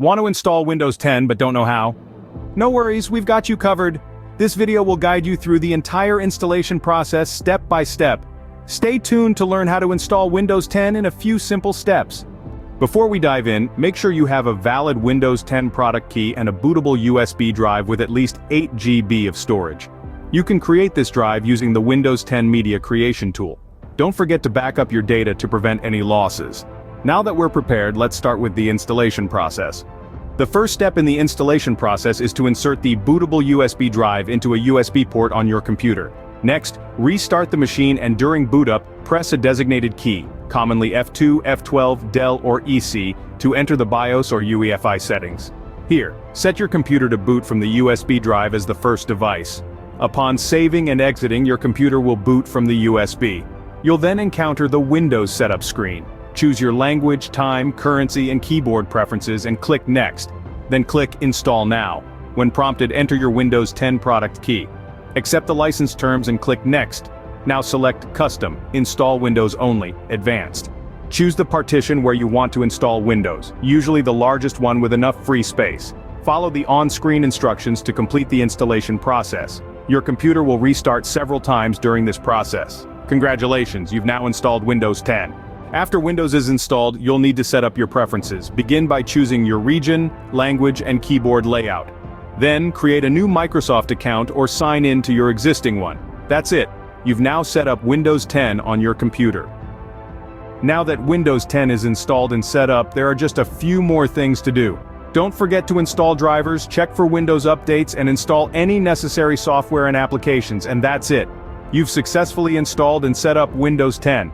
Want to install Windows 10 but don't know how? No worries, we've got you covered. This video will guide you through the entire installation process step by step. Stay tuned to learn how to install Windows 10 in a few simple steps. Before we dive in, make sure you have a valid Windows 10 product key and a bootable USB drive with at least 8 GB of storage. You can create this drive using the Windows 10 Media Creation tool. Don't forget to back up your data to prevent any losses. Now that we're prepared, let's start with the installation process. The first step in the installation process is to insert the bootable USB drive into a USB port on your computer. Next, restart the machine and during boot up, press a designated key, commonly F2, F12, Del or EC, to enter the BIOS or UEFI settings. Here, set your computer to boot from the USB drive as the first device. Upon saving and exiting, your computer will boot from the USB. You'll then encounter the Windows setup screen. Choose your language, time, currency, and keyboard preferences and click Next. Then click Install Now. When prompted, enter your Windows 10 product key. Accept the license terms and click Next. Now select Custom, Install Windows Only, Advanced. Choose the partition where you want to install Windows, usually the largest one with enough free space. Follow the on-screen instructions to complete the installation process. Your computer will restart several times during this process. Congratulations, you've now installed Windows 10. After Windows is installed, you'll need to set up your preferences. Begin by choosing your region, language, and keyboard layout. Then, create a new Microsoft account or sign in to your existing one. That's it. You've now set up Windows 10 on your computer. Now that Windows 10 is installed and set up, there are just a few more things to do. Don't forget to install drivers, check for Windows updates, and install any necessary software and applications, and that's it. You've successfully installed and set up Windows 10.